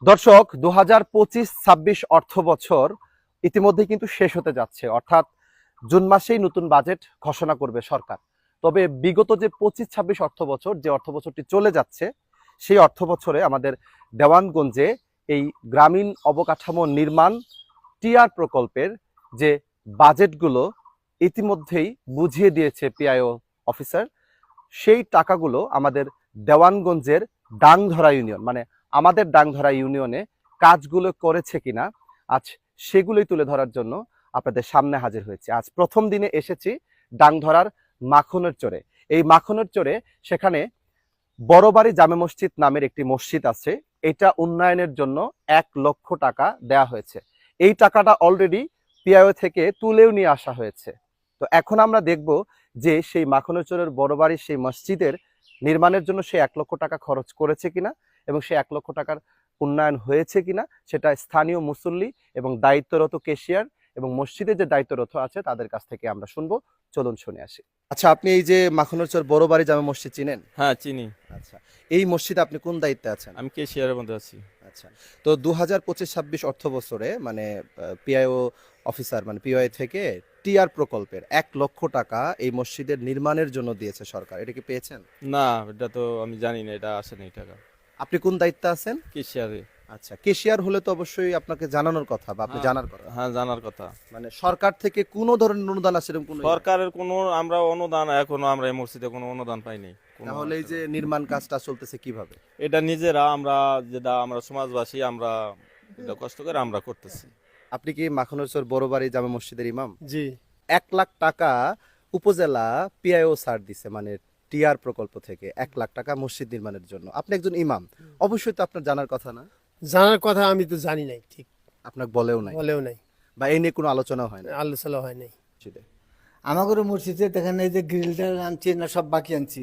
দর্শক, 2025-26 অর্থ বছর ইতিমধ্যে কিন্তু শেষ হতে যাচ্ছে, অর্থাৎ জুন মাসেই নতুন বাজেট ঘোষণা করবে সরকার। তবে বিগত যে 25-26 অর্থ বছর, যে অর্থ বছরটি চলে যাচ্ছে, সেই অর্থ বছরে আমাদের দেওয়ানগঞ্জে এই গ্রামীণ অবকাঠামো নির্মাণ টিআর প্রকল্পের যে বাজেটগুলো ইতিমধ্যেই বুঝিয়ে দিয়েছে পিআইও অফিসার, সেই টাকাগুলো আমাদের দেওয়ানগঞ্জের ডাংধরা ইউনিয়ন, মানে আমাদের ডাংধরা ইউনিয়নে কাজগুলো করেছে কিনা আজ সেগুলোই তুলে ধরার জন্য আপনাদের সামনে হাজির হয়েছে। আজ প্রথম দিনে এসেছি ডাংধরার মাখনের চরে। এই মাখনের চরে সেখানে বড়বাড়ি জামে মসজিদ নামের একটি মসজিদ আছে। এটা উন্নয়নের জন্য 1 লক্ষ টাকা দেয়া হয়েছে। এই টাকাটা অলরেডি পিআইও থেকে তুলেও নিয়ে আসা হয়েছে। তো এখন আমরা দেখব যে সেই মাখনেরচরের বড়বাড়ির সেই মসজিদের নির্মাণের জন্য সে 1 লক্ষ টাকা খরচ করেছে কিনা এবং সে 1 লক্ষ টাকার উন্নয়ন হয়েছে কিনা সেটা স্থানীয় মুসল্লি এবং দায়িত্বরত কেশিয়ার এবং মসজিদের যে দায়িত্বরত আছে তাদের কাছ থেকে আমরা শুনবো। চলুন শুনে আসি। আচ্ছা, আপনি এই যে মাখনেরচর বড়বাড়ি জামে মসজিদ চিনেন? হ্যাঁ, চিনি। আচ্ছা, এই মসজিদে আপনি কোন দায়িত্বে আছেন? আমি কেশিয়ারের মধ্যে আছি। আচ্ছা, তো 2025-26 অর্থ বছরে মানে পিআইও অফিসার মানে পিআই থেকে টিআর প্রকল্পের 1 লক্ষ টাকা এই মসজিদের নির্মাণের জন্য দিয়েছে সরকার। এটা কি পেয়েছেন? না, এটা তো আমি জানি না, এটা আসে নাই টাকা। আপনি কোন দায়িত্বে আছেন? কেশিয়ারে। আচ্ছা, কেশিয়ার হলে তো অবশ্যই আপনাকে জানানোর কথা বা আপনি হ্যাঁ, জানার কথা। হ্যাঁ, জানার কথা। মানে সরকার থেকে কোনো ধরনের অনুদান আছে এরকম কোনো? সরকারের কোনো আমরা অনুদান এখনো আমরা এই মসজিদে কোনো অনুদান পাইনি। তাহলে এই যে নির্মাণ কাজটা চলতেছে কিভাবে? এটা নিজেরা যেটা আমরা সমাজবাসী এটা কষ্ট করে আমরা করতেছি। আপনি কি মাখনেরচর বড়বাড়ি জামে মসজিদের ইমাম? জি। 1 লাখ টাকা উপজেলা পিআইও ছাড় দিছে, মানে টিআর প্রকল্প থেকে 1 লাখ টাকা মসজিদ নির্মাণের জন্য। আপনি একজন ইমাম, অবশ্যই তো আপনার জানার কথা না? জানার কথা আমি তো জানি নাই, ঠিক আপনাকে বলেও নাই বলেও নাই, বা এই নিয়ে কোনো আলোচনা হয় না আলোচনা হয় নাই। মসজিদে? আমাদের মসজিদে দেখেন এই যে গ্রিলটা আনছি না, সব বাকি আনছি,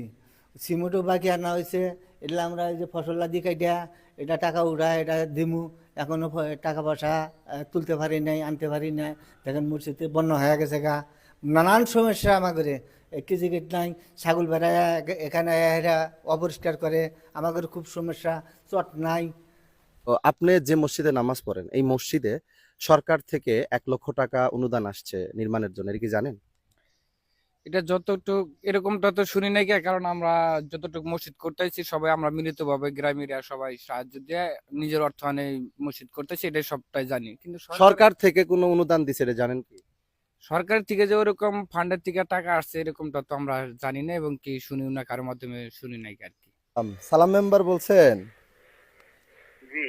সিমেন্টও বাকি আনা হয়েছে। এটা আমরা এই যে ফসল আদি কাইটা এটা টাকা উঠায় এটা দিমু, এখনো টাকা পয়সা তুলতে পারি নাই, আনতে পারি নাই। দেখেন মসজিদে বন্যা হয়ে গেছে গা, নানান সমস্যা আমাদের। কেজি গেট নাই, ছাগল বেড়া এখানে এরা অপরিষ্কার করে, আমাদের খুব সমস্যা। চট নাই। তো আপনি যে মসজিদে নামাজ পড়েন, এই মসজিদে সরকার থেকে 1 লক্ষ টাকা অনুদান আসছে নির্মাণের জন্য, এটা কি জানেন? এটা যতটুক এরকমটা তো শুনি নাই কে, কারণ আমরা যতটুকু মসজিদ করতেছি সবাই আমরা মিলিতভাবে গ্রামের সবাই সাহায্য দিয়ে নিজের অর্থায়নে মসজিদ করতেছি, এটাই সবটাই জানি। কিন্তু সরকার থেকে কোনো অনুদান দিছে এটা জানেন কি? সরকার থেকে যে ওরকম ফান্ডের থেকে টাকা আসছে এরকমটা তো আমরা জানি না এবং কি শুনিও না, কারোর মাধ্যমে শুনি নাই আর কি। সালাম মেম্বার বলছেন? জি।